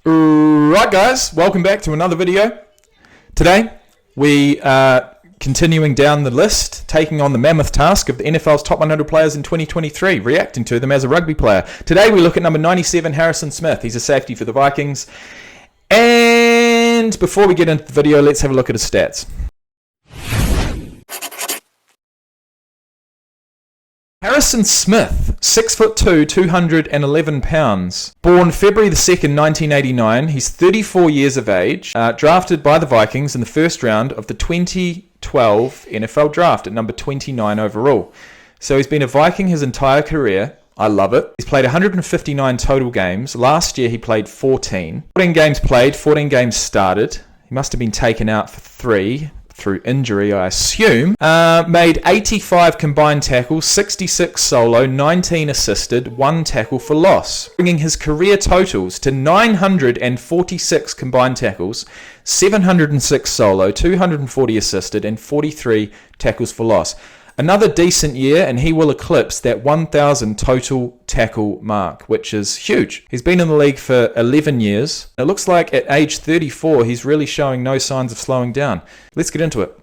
Right guys, welcome back to another video. Today we are continuing down the list, taking on the mammoth task of the NFL's top 100 players in 2023, reacting to them as a rugby player. Today we look at number 97, Harrison Smith. He's a safety for the Vikings. And before we get into the video, let's have a look at his stats. Harrison Smith, 6'2", 211 pounds. Born February the 2nd, 1989. He's 34 years of age. Drafted by the Vikings in the first round of the 2012 NFL Draft at number 29 overall. So he's been a Viking his entire career. I love it. He's played 159 total games. Last year he played 14. 14 games played, 14 games started. He must have been taken out for 3. Through injury, I assume. Made 85 combined tackles, 66 solo, 19 assisted, 1 tackle for loss, bringing his career totals to 946 combined tackles, 706 solo, 240 assisted, and 43 tackles for loss. Another decent year, and he will eclipse that 1,000 total tackle mark, which is huge. He's been in the league for 11 years. It looks like at age 34, he's really showing no signs of slowing down. Let's get into it.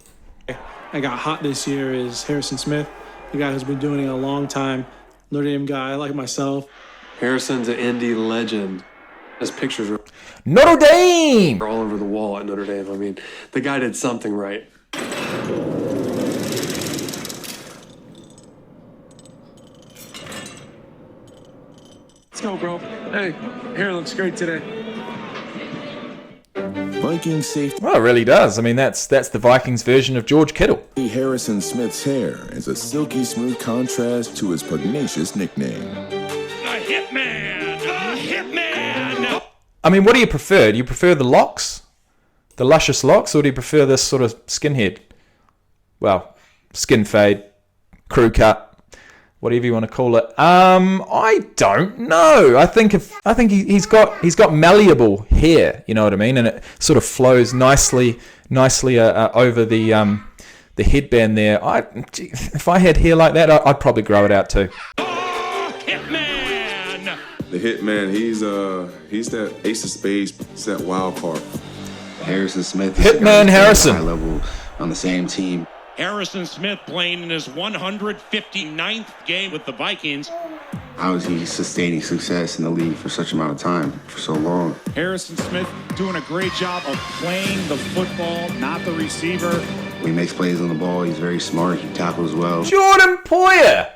I got hot this year is Harrison Smith, the guy who's been doing it a long time. Notre Dame guy like myself. Harrison's an Indy legend. His pictures are Notre Dame! all over the wall at Notre Dame. I mean, the guy did something right. Let's go, bro. Hey, hair looks great today. Viking safety Well, it really does. I mean, that's the Vikings version of George Kittle. Harrison Smith's hair is a silky smooth contrast to his pugnacious nickname. The Hitman! The Hitman! I mean, what do you prefer? Do you prefer the locks? The luscious locks? Or do you prefer this sort of skinhead? Well, skin fade, crew cut, whatever you want to call it. I don't know. I think he's got malleable hair. You know what I mean, and it sort of flows nicely over the headband there. If I had hair like that, I'd probably grow it out too. Oh, Hitman! The Hitman, he's that ace of spades, it's that wild card. Harrison Smith Hitman Harrison. high level on the same team. Harrison Smith playing in his 159th game with the Vikings. How is he sustaining success in the league for such amount of time, for so long? Harrison Smith doing a great job of playing the football, not the receiver. When he makes plays on the ball, he's very smart. He tackles well. Jordan Poyer.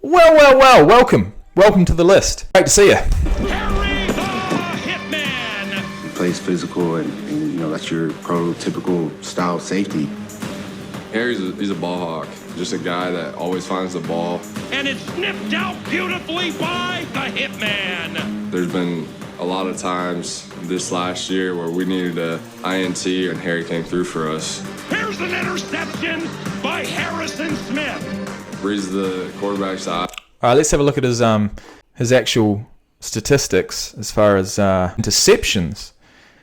Well. Welcome to the list. Great to see you. Harry the Hitman! He plays physical, and that's your prototypical style safety. He's a ball hawk, just a guy that always finds the ball. And it's snipped out beautifully by the Hitman! There's been a lot of times this last year where we needed a INT and Harry came through for us. Here's an interception by Harrison Smith! Breeze the quarterback's eye. All right, let's have a look at his actual statistics as far as interceptions.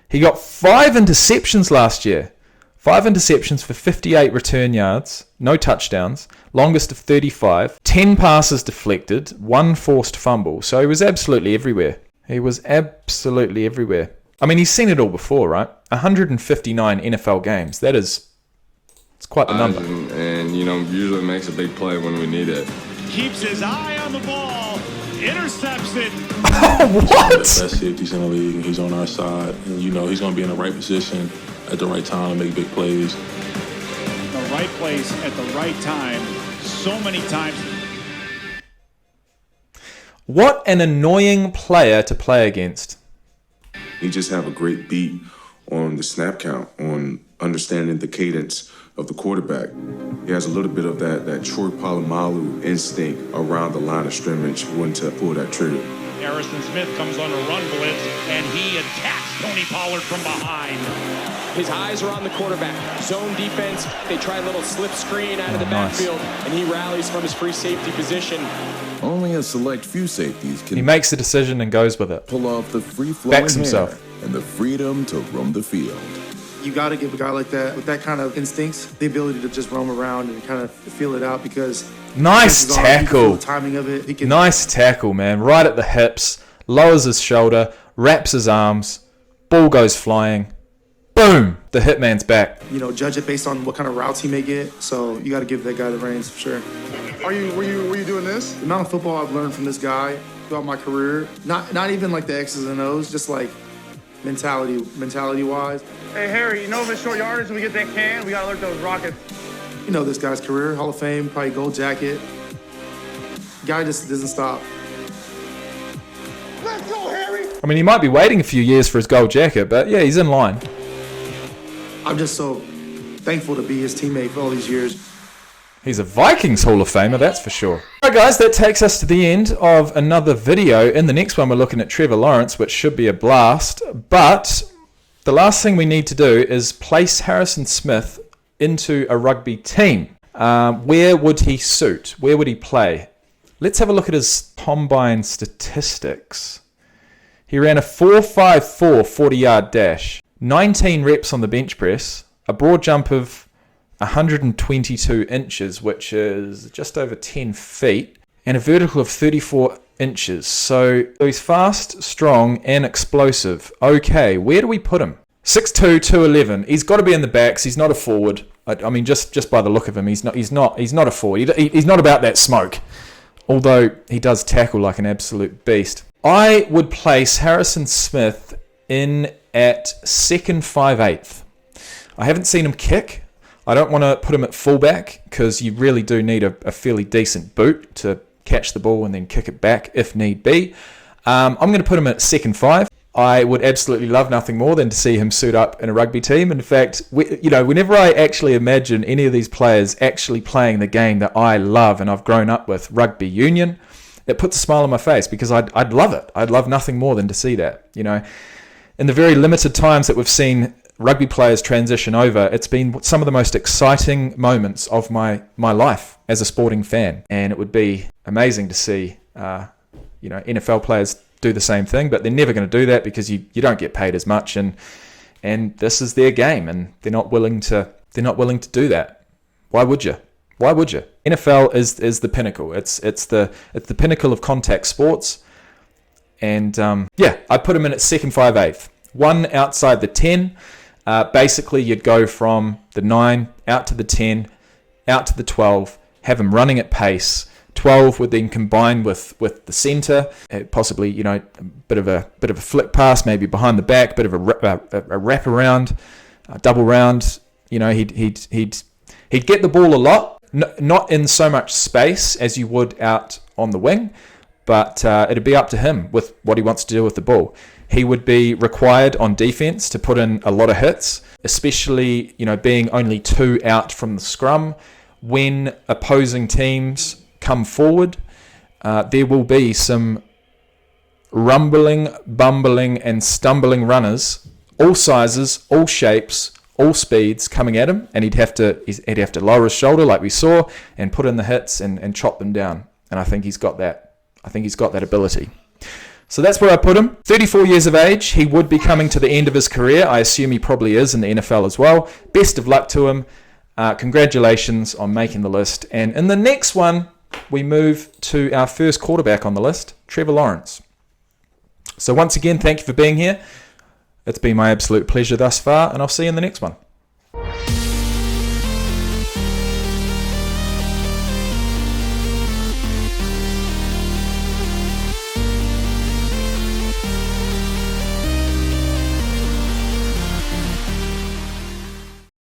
He got 5 interceptions last year. 5 interceptions for 58 return yards, no touchdowns, longest of 35, 10 passes deflected, 1 forced fumble. So he was absolutely everywhere. I mean, he's seen it all before, right? 159 NFL games. It's quite the number. And usually makes a big play when we need it. Keeps his eye on the ball, intercepts it. What? Best safeties in the league, and he's on our side. And he's going to be in the right position at the right time to make big plays. The right place at the right time, so many times. What an annoying player to play against. He just have a great beat on the snap count, on understanding the cadence of the quarterback. He has a little bit of that Troy Polamalu instinct around the line of scrimmage when to pull that trigger. Harrison Smith comes on a run blitz, and he attacks Tony Pollard from behind. His eyes are on the quarterback. Zone defense, they try a little slip screen out of the backfield, and he rallies from his free safety position. Only a select few safeties He can makes the decision and goes with it. pull off the free-flowing Backs himself. hair and the freedom to roam the field. You got to give a guy like that, with that kind of instincts, the ability to just roam around and kind of feel it out because... Nice chances are, he can feel tackle. the timing of it. He can, Nice tackle, man. Right at the hips, lowers his shoulder, wraps his arms. Ball goes flying. Boom! The hitman's back. You know, judge it based on what kind of routes he may get. So you got to give that guy the reins for sure. Were you doing this? The amount of football I've learned from this guy throughout my career, not even like the X's and O's, just like mentality wise. Hey Harry, you know if it's short yardage and we get that can, we gotta alert those rockets. You know this guy's career, Hall of Fame, probably gold jacket. Guy just doesn't stop. Let's go, Harry! I mean, he might be waiting a few years for his gold jacket, but yeah, he's in line. I'm just so thankful to be his teammate for all these years. He's a Vikings Hall of Famer, that's for sure. Alright guys, that takes us to the end of another video. In the next one, we're looking at Trevor Lawrence, which should be a blast. But the last thing we need to do is place Harrison Smith into a rugby team. Where would he suit? Where would he play? Let's have a look at his combine statistics. He ran a 4.54 40-yard dash, 19 reps on the bench press, a broad jump of 122 inches, which is just over 10 feet, and a vertical of 34 inches. So he's fast, strong, and explosive. Okay, where do we put him? 6'2", 211. He's got to be in the backs. He's not a forward. I mean, just by the look of him, he's not a forward. He's not about that smoke. Although he does tackle like an absolute beast. I would place Harrison Smith in at second 5/8. I haven't seen him kick. I don't want to put him at fullback because you really do need a fairly decent boot to catch the ball and then kick it back if need be. I'm going to put him at second 5. I would absolutely love nothing more than to see him suit up in a rugby team. In fact, whenever I actually imagine any of these players actually playing the game that I love and I've grown up with, rugby union, it puts a smile on my face because I'd love it. I'd love nothing more than to see that. You know, in the very limited times that we've seen rugby players transition over, it's been some of the most exciting moments of my life as a sporting fan, and it would be amazing to see NFL players do the same thing, but they're never going to do that because you don't get paid as much, and this is their game, and they're not willing to do that. Why would you? NFL is the pinnacle. It's the pinnacle of contact sports, and I put him in at second 5/8, one outside the 10. Basically, you'd go from the 9 out to the 10, out to the 12, have him running at pace. 12 would then combine with the centre, possibly a bit of a flick pass, maybe behind the back, bit of a wrap around, double round. He'd get the ball a lot, not in so much space as you would out on the wing, but it'd be up to him with what he wants to do with the ball. He would be required on defense to put in a lot of hits, especially, being only 2 out from the scrum. When opposing teams come forward, there will be some rumbling, bumbling, and stumbling runners, all sizes, all shapes, all speeds coming at him, and he'd have to lower his shoulder like we saw and put in the hits and chop them down. And I think he's got that. I think he's got that ability. So that's where I put him. 34 years of age. He would be coming to the end of his career. I assume he probably is in the NFL as well. Best of luck to him. Congratulations on making the list. And in the next one, we move to our first quarterback on the list, Trevor Lawrence. So once again, thank you for being here. It's been my absolute pleasure thus far, and I'll see you in the next one.